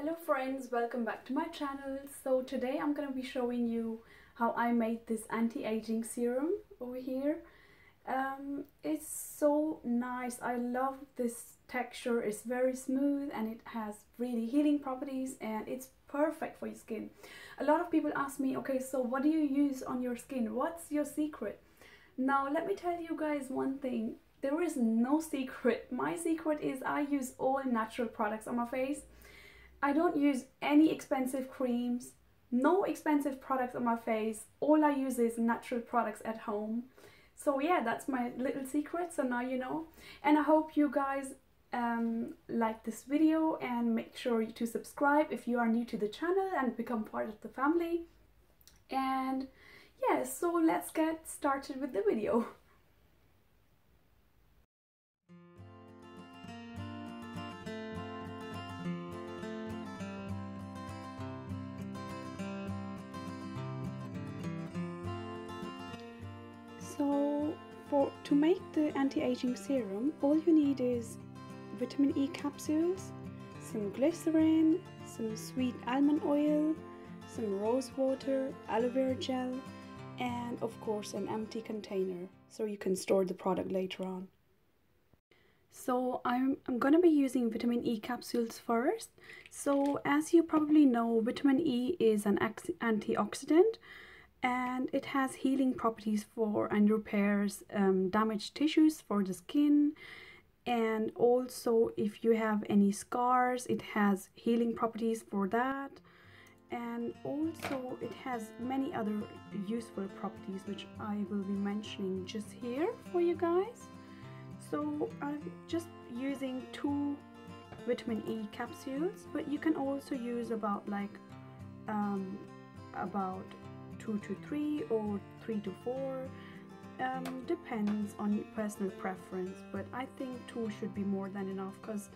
Hello friends, welcome back to my channel. So today I'm going to be showing you how I made this anti-aging serum over here. It's so nice. I love this texture. It's very smooth and it has really healing properties and it's perfect for your skin. A lot of people ask me, okay, so what do you use on your skin? What's your secret? Now let me tell you guys one thing. There is no secret. My secret is I use all natural products on my face. I don't use any expensive creams, no expensive products on my face. All I use is natural products at home. So yeah, that's my little secret, so now you know. And I hope you guys like this video and make sure to subscribe if you are new to the channel and become part of the family. And yeah, so let's get started with the video. So to make the anti-aging serum, all you need is vitamin E capsules, some glycerin, some sweet almond oil, some rose water, aloe vera gel, and of course an empty container so you can store the product later on. So I'm going to be using vitamin E capsules first. So as you probably know, vitamin E is an antioxidant and it has healing properties for and repairs damaged tissues for the skin. And also if you have any scars, it has healing properties for that. And also it has many other useful properties which I will be mentioning just here for you guys. So I'm just using 2 vitamin E capsules, but you can also use about 2 to 3 or 3 to 4. Depends on personal preference, but I think 2 should be more than enough because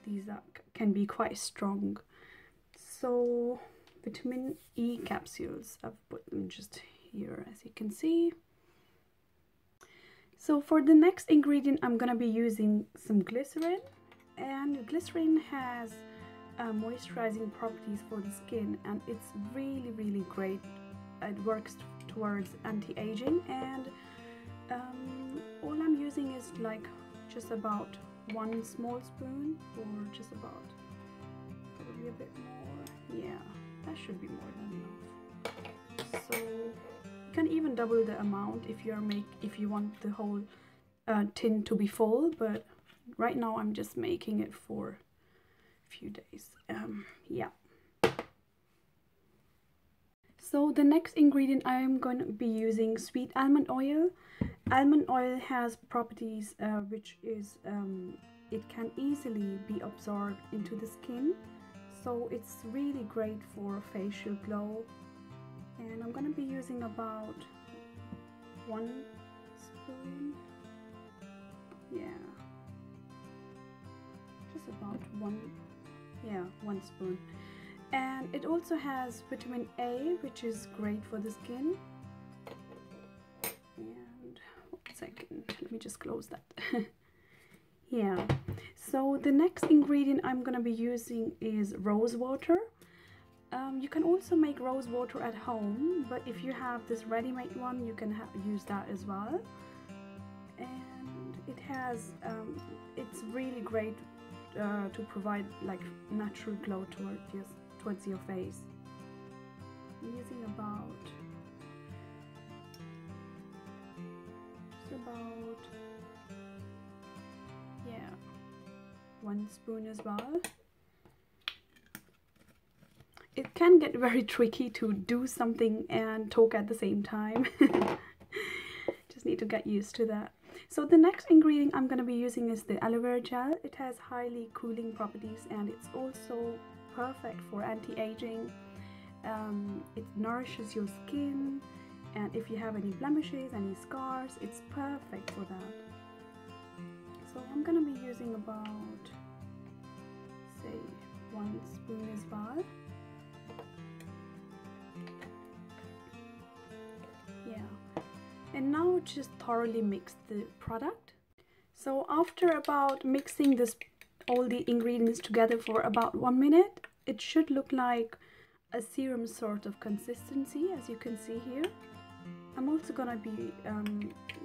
these can be quite strong. So vitamin E capsules, I've put them just here as you can see. So for the next ingredient I'm gonna be using some glycerin, and glycerin has moisturizing properties for the skin and it's really great. It works towards anti-aging, and all I'm using is like just about 1 small spoon, or just about probably a bit more. Yeah, that should be more than enough. So you can even double the amount if you want the whole tin to be full, but right now I'm just making it for a few days. Yeah. So the next ingredient I am going to be using sweet almond oil. Almond oil has properties which is it can easily be absorbed into the skin, so it's really great for facial glow. And I'm going to be using about 1 spoon. Yeah, just about 1 spoon. And it also has vitamin A, which is great for the skin. And 1 second, let me just close that. Yeah, so the next ingredient I'm going to be using is rose water. You can also make rose water at home, but if you have this ready-made one, you can use that as well. And it has it's really great to provide like natural glow towards your face. I'm using about yeah, 1 spoon as well. It can get very tricky to do something and talk at the same time. Just need to get used to that. So the next ingredient I'm going to be using is the aloe vera gel. It has highly cooling properties and it's also perfect for anti-aging. It nourishes your skin, and if you have any blemishes, any scars, it's perfect for that. So I'm going to be using about, say, 1 spoon as well. Yeah, and now just thoroughly mix the product. So after about mixing all the ingredients together for about 1 minute, it should look like a serum sort of consistency, as you can see here. I'm also gonna be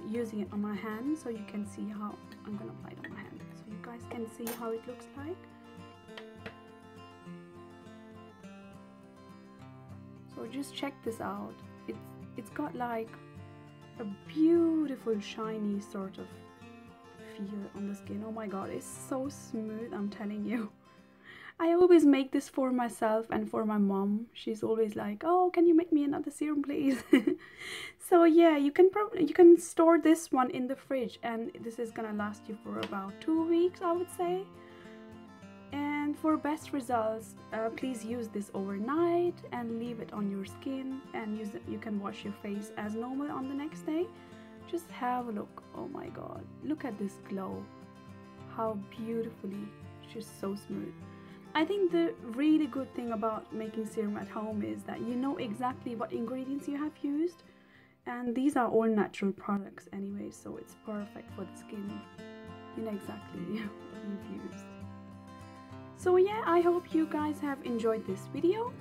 using it on my hand, so you can see how I'm gonna apply it on my hand, so you guys can see how it looks like. So just check this out. It's got like a beautiful shiny sort of feel on the skin. Oh my god, it's so smooth, I'm telling you. I always make this for myself and for my mom. She's always like, oh, can you make me another serum please? So yeah, you can store this one in the fridge, and this is gonna last you for about 2 weeks, I would say. And for best results, please use this overnight and leave it on your skin, and use it. You can wash your face as normal on the next day. Just have a look. Oh my god, look at this glow. How beautifully, it's just so smooth. I think the really good thing about making serum at home is that you know exactly what ingredients you have used, and these are all natural products anyway, so it's perfect for the skin. You know exactly what you've used. So yeah, I hope you guys have enjoyed this video.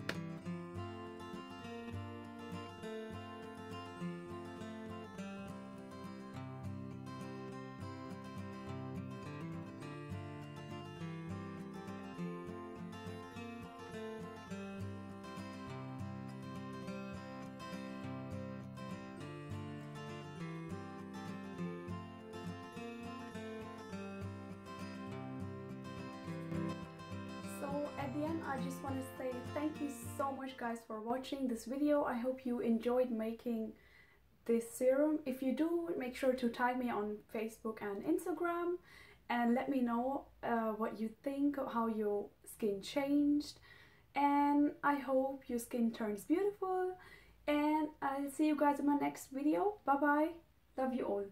At the end, I just want to say thank you so much guys for watching this video. I hope you enjoyed making this serum. If you do, make sure to tag me on Facebook and Instagram and let me know what you think, how your skin changed, and I hope your skin turns beautiful, and I'll see you guys in my next video. Bye bye, love you all.